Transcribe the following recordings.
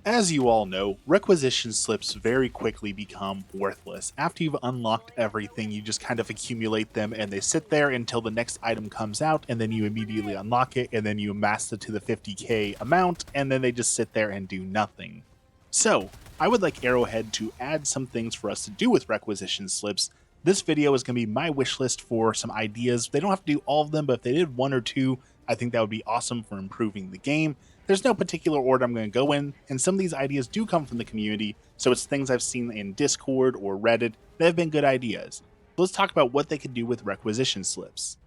As you all know, requisition slips very quickly become worthless. After you've unlocked everything, you just kind of accumulate them and they sit there until the next item comes out, and then you immediately unlock it, and then you amass it to the 50k amount, and then they just sit there and do nothing. So, I would like Arrowhead to add some things for us to do with requisition slips. This video is going to be my wish list for some ideas. They don't have to do all of them, but if they did one or two, I think that would be awesome for improving the game. There's no particular order I'm going to go in, and some of these ideas do come from the community, so it's things I've seen in Discord or Reddit that have been good ideas. Let's talk about what they could do with requisition slips.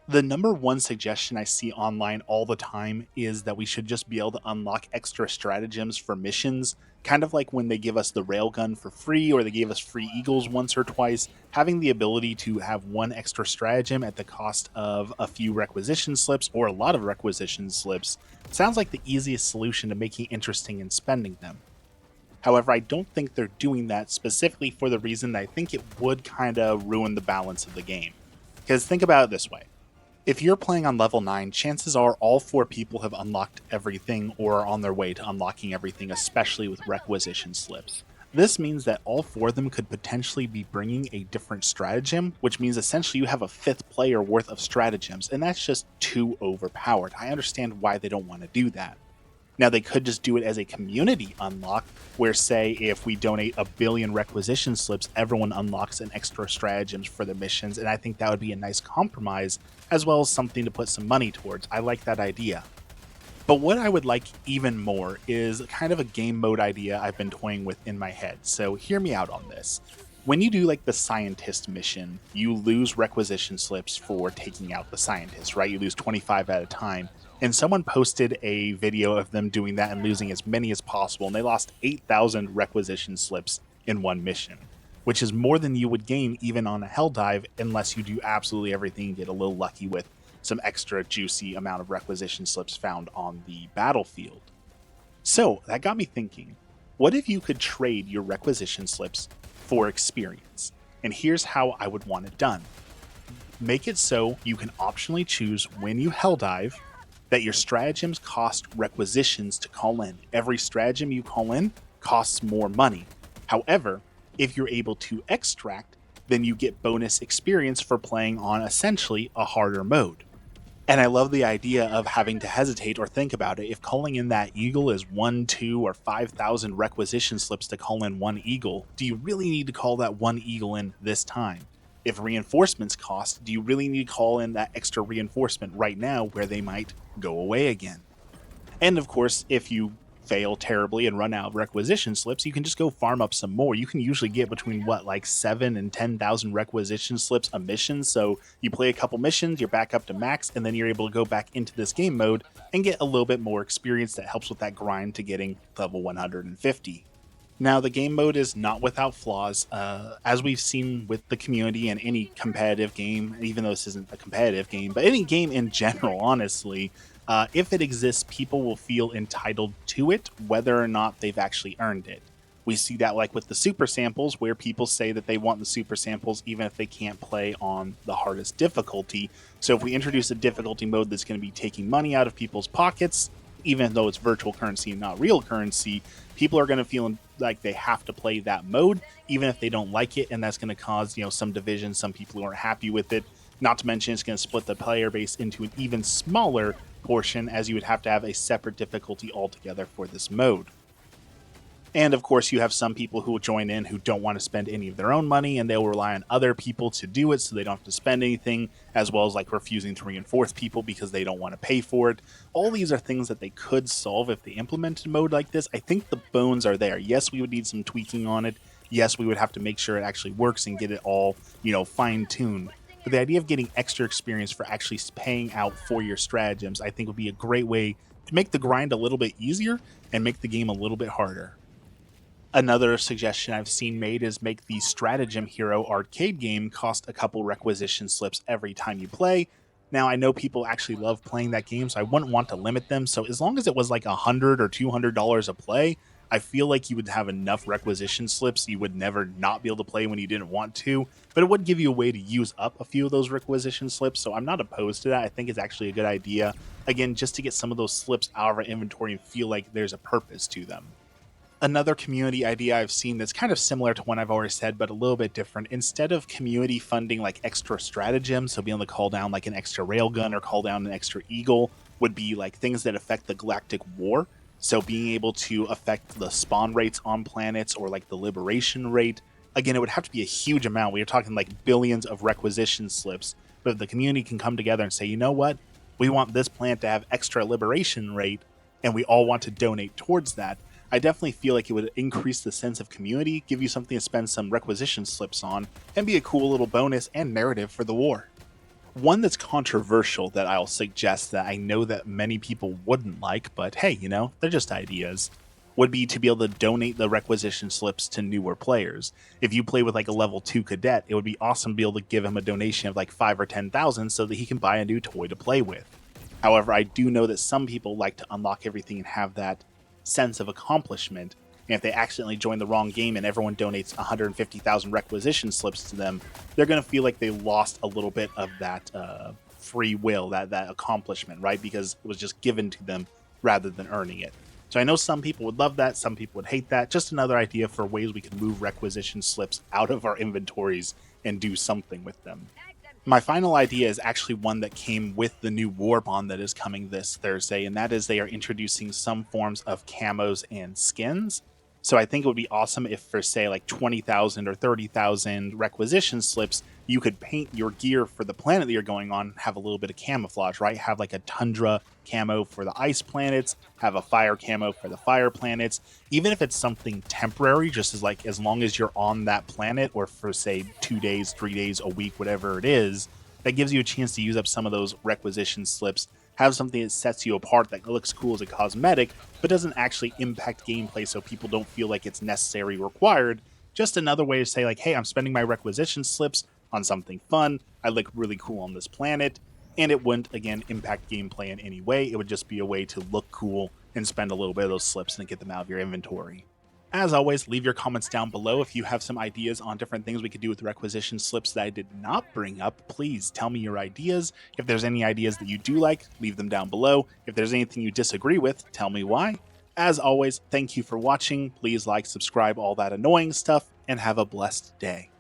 The number one suggestion I see online all the time is that we should just be able to unlock extra stratagems for missions, kind of like when they give us the railgun for free or they gave us free eagles once or twice. Having the ability to have one extra stratagem at the cost of a few requisition slips or a lot of requisition slips sounds like the easiest solution to making it interesting and spending them. However, I don't think they're doing that specifically for the reason that I think it would kind of ruin the balance of the game. Because think about it this way. If you're playing on level 9, chances are all 4 people have unlocked everything or are on their way to unlocking everything, especially with requisition slips. This means that all 4 of them could potentially be bringing a different stratagem, which means essentially you have a 5th player worth of stratagems, and that's just too overpowered. I understand why they don't want to do that. Now, they could just do it as a community unlock, where say if we donate 1 billion requisition slips, everyone unlocks an extra stratagems for the missions, and I think that would be a nice compromise, as well as something to put some money towards. I like that idea. But what I would like even more is kind of a game mode idea I've been toying with in my head, so hear me out on this. When you do like the scientist mission, you lose requisition slips for taking out the scientist, right? You lose 25 at a time. And someone posted a video of them doing that and losing as many as possible, and they lost 8,000 requisition slips in one mission, which is more than you would gain even on a Helldive unless you do absolutely everything and get a little lucky with some extra juicy amount of requisition slips found on the battlefield. So that got me thinking, what if you could trade your requisition slips for experience? And here's how I would want it done. Make it so you can optionally choose when you Helldive that your stratagems cost requisitions to call in. Every stratagem you call in costs more money. However, if you're able to extract, then you get bonus experience for playing on essentially a harder mode. And I love the idea of having to hesitate or think about it. If calling in that eagle is 1, 2, or 5,000 requisition slips to call in one eagle, do you really need to call that one eagle in this time? If reinforcements cost, do you really need to call in that extra reinforcement right now where they might go away again? And of course, if you fail terribly and run out of requisition slips, you can just go farm up some more. You can usually get between like 7 and 10,000 requisition slips a mission. So you play a couple missions, you're back up to max, and then you're able to go back into this game mode and get a little bit more experience that helps with that grind to getting level 150. Now, the game mode is not without flaws, as we've seen with the community and any competitive game, even though this isn't a competitive game, but any game in general, honestly, if it exists, people will feel entitled to it, whether or not they've actually earned it. We see that like with the super samples, where people say that they want the super samples even if they can't play on the hardest difficulty. So if we introduce a difficulty mode that's going to be taking money out of people's pockets, even though it's virtual currency and not real currency, people are going to feel like they have to play that mode, even if they don't like it, and that's going to cause, some division, some people who aren't happy with it. Not to mention it's going to split the player base into an even smaller portion, as you would have to have a separate difficulty altogether for this mode. And of course, you have some people who will join in who don't want to spend any of their own money, and they'll rely on other people to do it so they don't have to spend anything, as well as like refusing to reinforce people because they don't want to pay for it. All these are things that they could solve if they implemented a mode like this. I think the bones are there. Yes, we would need some tweaking on it. Yes, we would have to make sure it actually works and get it all, fine-tuned. But the idea of getting extra experience for actually paying out for your stratagems, I think would be a great way to make the grind a little bit easier and make the game a little bit harder. Another suggestion I've seen made is make the Stratagem Hero arcade game cost a couple requisition slips every time you play. Now, I know people actually love playing that game, so I wouldn't want to limit them. So as long as it was like $100 or $200 a play, I feel like you would have enough requisition slips you would never not be able to play when you didn't want to, but it would give you a way to use up a few of those requisition slips, so I'm not opposed to that. I think it's actually a good idea, again, just to get some of those slips out of our inventory and feel like there's a purpose to them. Another community idea I've seen that's kind of similar to one I've already said, but a little bit different. Instead of community funding like extra stratagems, so being able to call down like an extra railgun or call down an extra eagle, would be like things that affect the galactic war. So being able to affect the spawn rates on planets or like the liberation rate. Again, it would have to be a huge amount. We are talking like billions of requisition slips, but if the community can come together and say, you know what, we want this planet to have extra liberation rate, and we all want to donate towards that, I definitely feel like it would increase the sense of community, give you something to spend some requisition slips on, and be a cool little bonus and narrative for the war. One that's controversial that I'll suggest that I know that many people wouldn't like, but hey, you know, they're just ideas, would be to be able to donate the requisition slips to newer players. If you play with like a level 2 cadet, it would be awesome to be able to give him a donation of like 5 or 10,000 so that he can buy a new toy to play with. However, I do know that some people like to unlock everything and have that sense of accomplishment, and if they accidentally join the wrong game and everyone donates 150,000 requisition slips to them, they're going to feel like they lost a little bit of that free will, that accomplishment, right? Because it was just given to them rather than earning it. So I know some people would love that, some people would hate that. Just another idea for ways we can move requisition slips out of our inventories and do something with them. My final idea is actually one that came with the new war bond that is coming this Thursday, and that is they are introducing some forms of camos and skins. So I think it would be awesome if for, say, like 20,000 or 30,000 requisition slips, you could paint your gear for the planet that you're going on, have a little bit of camouflage, right? Have like a tundra camo for the ice planets, have a fire camo for the fire planets. Even if it's something temporary, just as long as you're on that planet, or for say 2 days, 3 days, a week, whatever it is, that gives you a chance to use up some of those requisition slips, have something that sets you apart that looks cool as a cosmetic, but doesn't actually impact gameplay so people don't feel like it's necessary or required. Just another way to say like, hey, I'm spending my requisition slips on something fun, I look really cool on this planet, and it wouldn't, again, impact gameplay in any way. It would just be a way to look cool and spend a little bit of those slips and get them out of your inventory. As always, leave your comments down below if you have some ideas on different things we could do with requisition slips that I did not bring up. Please tell me your ideas. If there's any ideas that you do like, leave them down below. If there's anything you disagree with, tell me why. As always, thank you for watching. Please like, subscribe, all that annoying stuff, and have a blessed day.